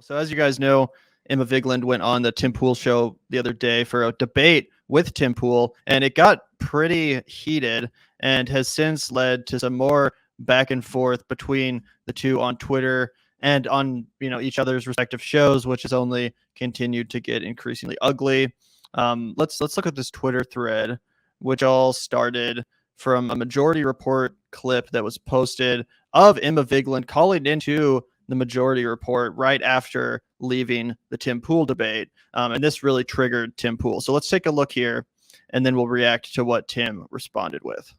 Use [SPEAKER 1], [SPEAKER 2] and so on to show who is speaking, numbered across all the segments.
[SPEAKER 1] So as you guys know, Emma Vigeland went on the Tim Pool show the other day for a debate with Tim Pool, and it got pretty heated and has since led to some more back and forth between the two on Twitter and on each other's respective shows, which has only continued to get increasingly ugly. Let's look at this Twitter thread, which all started from a Majority Report clip that was posted of Emma Vigeland calling into the Majority Report right after leaving the Tim Pool debate. And this really triggered Tim Pool. So let's take a look here, and then we'll react to what Tim responded with.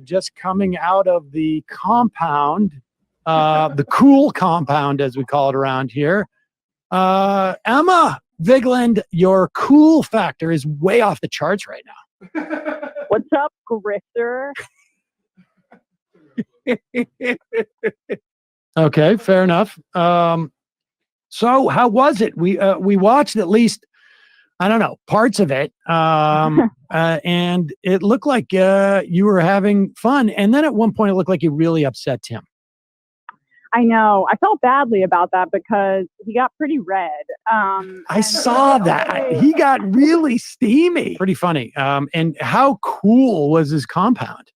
[SPEAKER 2] Just coming out of the compound, the cool compound, as we call it around here. Emma Vigeland, your cool factor is way off the charts right now.
[SPEAKER 3] What's up, Grifter?
[SPEAKER 2] Okay, fair enough. So how was it? We watched at least, I don't know, parts of it. And it looked like you were having fun. And then at one point it looked like you really upset Tim.
[SPEAKER 3] I know. I felt badly about that because he got pretty red.
[SPEAKER 2] I saw that. He got really steamy. Pretty funny. And how cool was his compound?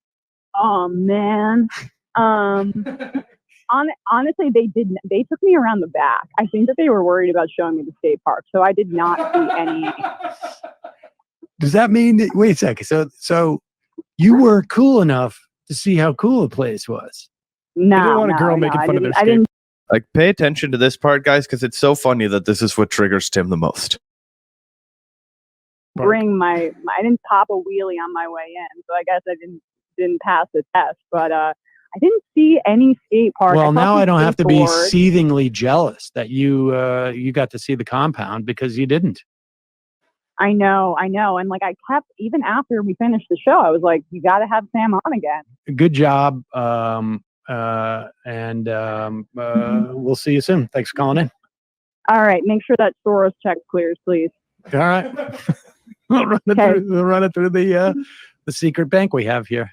[SPEAKER 3] Oh, man. Honestly, they took me around the back. I think that they were worried about showing me the skate park. So I did not see any.
[SPEAKER 2] Does that mean that, wait a second. So you were cool enough to see how cool the place was?
[SPEAKER 3] No,
[SPEAKER 4] I didn't want a girl making fun of their skate.
[SPEAKER 5] Like, pay attention to this part, guys, because it's so funny that this is what triggers Tim the most.
[SPEAKER 3] I didn't pop a wheelie on my way in, so I guess I didn't pass the test. But I didn't see any skate park.
[SPEAKER 2] Well, now I don't have to be seethingly jealous that you got to see the compound because you didn't.
[SPEAKER 3] I know. And like I kept, even after we finished the show, I was like, you got to have Sam on again.
[SPEAKER 2] Good job. We'll see you soon. Thanks for calling in.
[SPEAKER 3] All right. Make sure that Soros check clears, please.
[SPEAKER 2] All right. We'll run it through the secret bank we have here.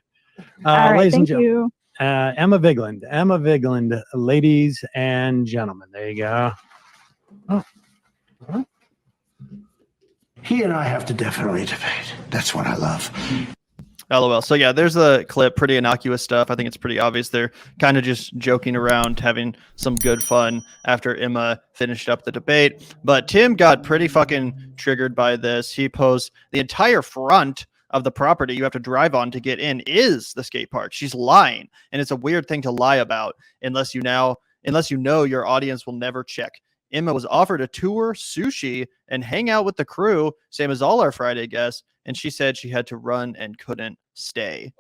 [SPEAKER 3] All right.
[SPEAKER 2] Ladies and
[SPEAKER 3] Thank you.
[SPEAKER 2] Emma Vigeland, ladies and gentlemen. There you go. Oh. Huh?
[SPEAKER 6] He and I have to definitely debate. That's what I love.
[SPEAKER 1] LOL. So yeah, there's a clip, pretty innocuous stuff. I think it's pretty obvious they're kind of just joking around, having some good fun after Emma finished up the debate. But Tim got pretty fucking triggered by this. He posed the entire front of the property you have to drive on to get in is the skate park. She's lying, and it's a weird thing to lie about unless you know your audience will never check. Emma was offered a tour, sushi, and hang out with the crew, same as all our Friday guests, and she said she had to run and couldn't stay.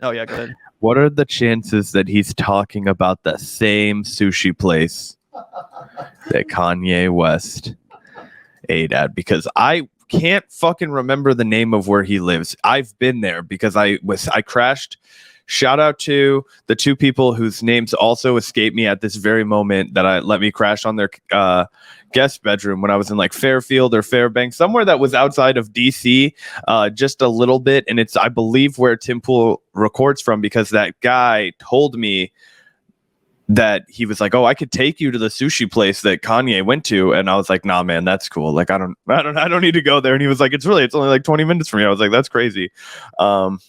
[SPEAKER 1] Oh, yeah, go ahead.
[SPEAKER 5] What are the chances that he's talking about the same sushi place that Kanye West ate at? Because I can't fucking remember the name of where he lives. I've been there because I crashed. Shout out to the two people whose names also escape me at this very moment that let me crash on their guest bedroom when I was in like Fairfield or Fairbanks, somewhere that was outside of DC, just a little bit. And it's, I believe, where Tim Pool records from, because that guy told me that he was like, "Oh, I could take you to the sushi place that Kanye went to," and I was like, "Nah, man, that's cool. Like, I don't need to go there." And he was like, "It's only like 20 minutes from me." I was like, "That's crazy." So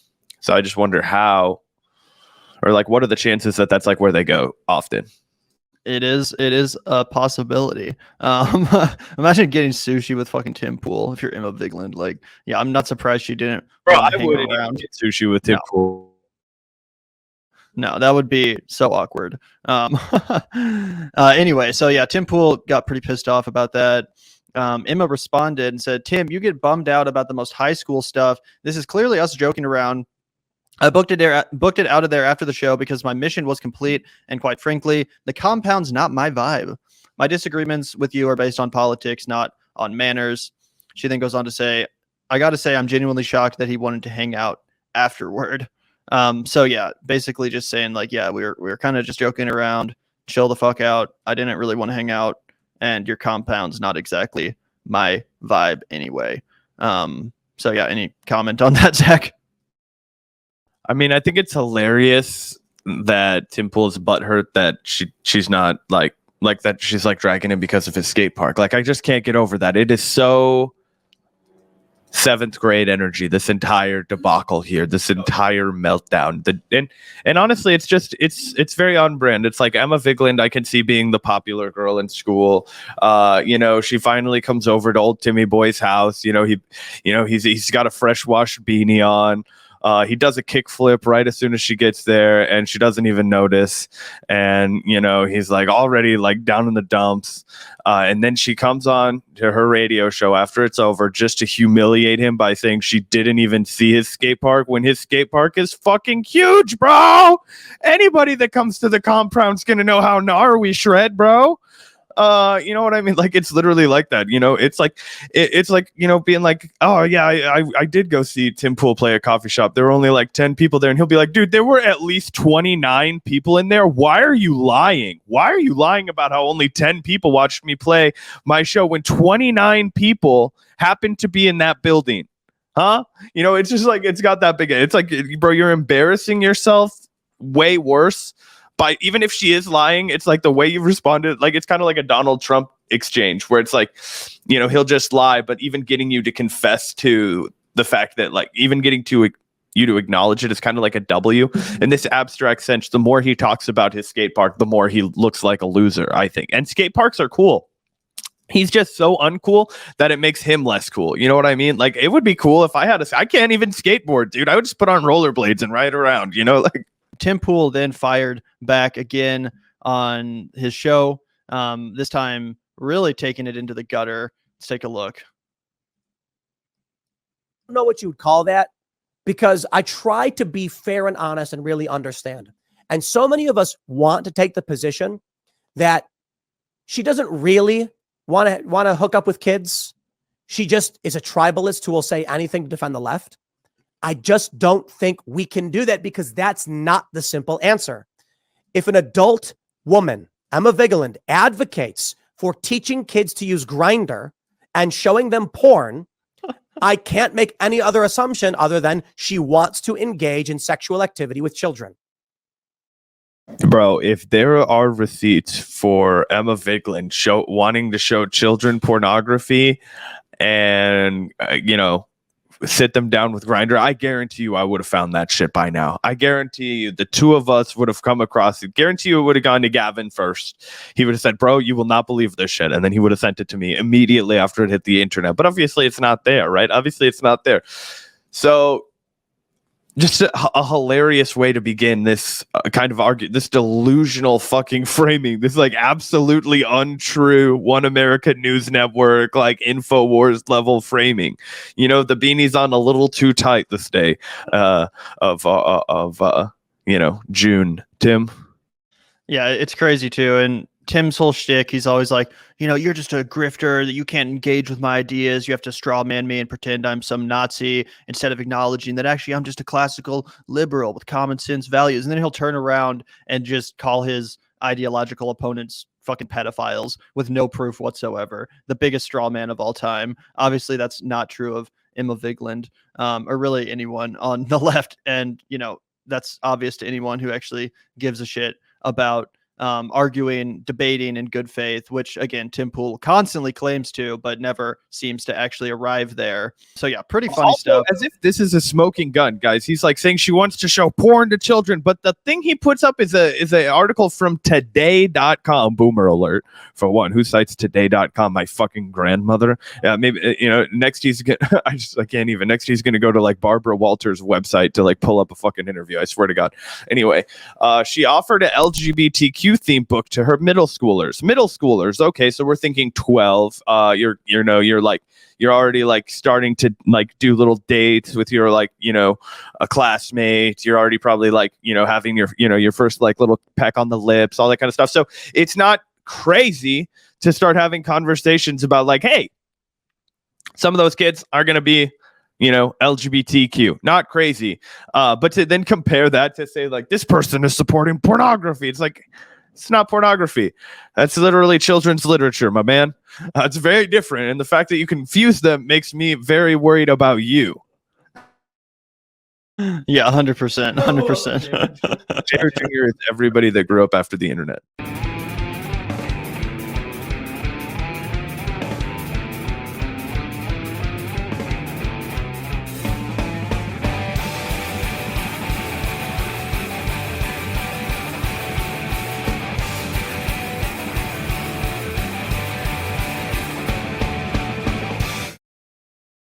[SPEAKER 5] I just wonder how. Or like, what are the chances that that's like where they go often?
[SPEAKER 1] It is a possibility. Imagine getting sushi with fucking Tim Pool if you're Emma Vigeland. Like, yeah, I'm not surprised she didn't.
[SPEAKER 5] Bro, I wouldn't get sushi with Tim Pool.
[SPEAKER 1] No, that would be so awkward. Anyway, so yeah, Tim Pool got pretty pissed off about that. Emma responded and said, "Tim, you get bummed out about the most high school stuff. This is clearly us joking around. I booked it out of there after the show because my mission was complete, and quite frankly, the compound's not my vibe. My disagreements with you are based on politics, not on manners." She then goes on to say, "I got to say, I'm genuinely shocked that he wanted to hang out afterward." So yeah, basically just saying like, yeah, we were kind of just joking around, chill the fuck out. I didn't really want to hang out, and your compound's not exactly my vibe anyway. So yeah, any comment on that, Zach?
[SPEAKER 5] I mean, I think it's hilarious that Tim Pool's butthurt that she's not like that she's like dragging him because of his skate park. Like, I just can't get over that. It is so 7th grade energy, this entire debacle here, this entire meltdown. And honestly, it's very on brand. It's like Emma Vigeland, I can see being the popular girl in school. She finally comes over to old Timmy Boy's house. He's got a fresh wash beanie on. He does a kickflip right as soon as she gets there, and she doesn't even notice. And, he's like already like down in the dumps. And then she comes on to her radio show after it's over just to humiliate him by saying she didn't even see his skate park when his skate park is fucking huge, bro. Anybody that comes to the compound's going to know how gnar we shred, bro. You know what I mean? Like, it's literally like that. It's like being like, oh yeah, I did go see Tim Pool play a coffee shop. There were only like 10 people there, and he'll be like, dude, there were at least 29 people in there. Why are you lying? Why are you lying about how only 10 people watched me play my show when 29 people happened to be in that building? Huh? It's just like, it's got that big. It's like, bro, you're embarrassing yourself way worse. By even if she is lying, it's like the way you responded, like it's kind of like a Donald Trump exchange where it's like, he'll just lie, but even getting you to confess to the fact that, like, even getting to you to acknowledge it is kind of like a W. In this abstract sense, the more he talks about his skate park, the more he looks like a loser, I think. And skate parks are cool. He's just so uncool that it makes him less cool. You know what I mean? Like, it would be cool if I can't even skateboard, dude. I would just put on rollerblades and ride around, like.
[SPEAKER 1] Tim Pool then fired back again on his show, this time really taking it into the gutter. Let's take a look.
[SPEAKER 7] I don't know what you would call that, because I try to be fair and honest and really understand. And so many of us want to take the position that she doesn't really want to hook up with kids. She just is a tribalist who will say anything to defend the left. I just don't think we can do that, because that's not the simple answer. If an adult woman, Emma Vigeland, advocates for teaching kids to use Grindr and showing them porn, I can't make any other assumption other than she wants to engage in sexual activity with children.
[SPEAKER 5] Bro, if there are receipts for Emma Vigeland wanting to show children pornography and, sit them down with Grindr, I guarantee you I would have found that shit by now. I guarantee you the two of us would have come across it. Guarantee you it would have gone to Gavin first. He would have said, bro, you will not believe this shit. And then he would have sent it to me immediately after it hit the internet. But obviously it's not there, right? Obviously it's not there. So just a hilarious way to begin this kind of this delusional fucking framing, this like absolutely untrue One America News Network, like InfoWars level framing. The beanie's on a little too tight this day of June. Tim?
[SPEAKER 1] Yeah, it's crazy too. And Tim's whole shtick, he's always like, you're just a grifter, that you can't engage with my ideas. You have to straw man me and pretend I'm some Nazi instead of acknowledging that actually I'm just a classical liberal with common sense values. And then he'll turn around and just call his ideological opponents fucking pedophiles with no proof whatsoever. The biggest straw man of all time. Obviously, that's not true of Emma Vigeland, or really anyone on the left. And, that's obvious to anyone who actually gives a shit about arguing, debating in good faith, which again, Tim Pool constantly claims to, but never seems to actually arrive there. So yeah, pretty funny
[SPEAKER 5] also,
[SPEAKER 1] stuff.
[SPEAKER 5] As if this is a smoking gun, guys. He's like saying she wants to show porn to children, but the thing he puts up is a article from today.com. Boomer alert for one. Who cites today.com? My fucking grandmother. Maybe next he's gonna next he's gonna go to like Barbara Walters' website to like pull up a fucking interview. I swear to God. Anyway, she offered an LGBTQ theme book to her middle schoolers. Okay, so we're thinking 12. You're already like starting to like do little dates with your like a classmate. You're already probably like having your first like little peck on the lips, all that kind of stuff. So it's not crazy to start having conversations about like, hey, some of those kids are going to be LGBTQ. Not crazy. But to then compare that to say like this person is supporting pornography, it's like, it's not pornography. That's literally children's literature, my man. It's very different. And the fact that you confuse them makes me very worried about you.
[SPEAKER 1] Yeah, 100%. 100%.
[SPEAKER 5] Jared Jr. is everybody that grew up after the internet.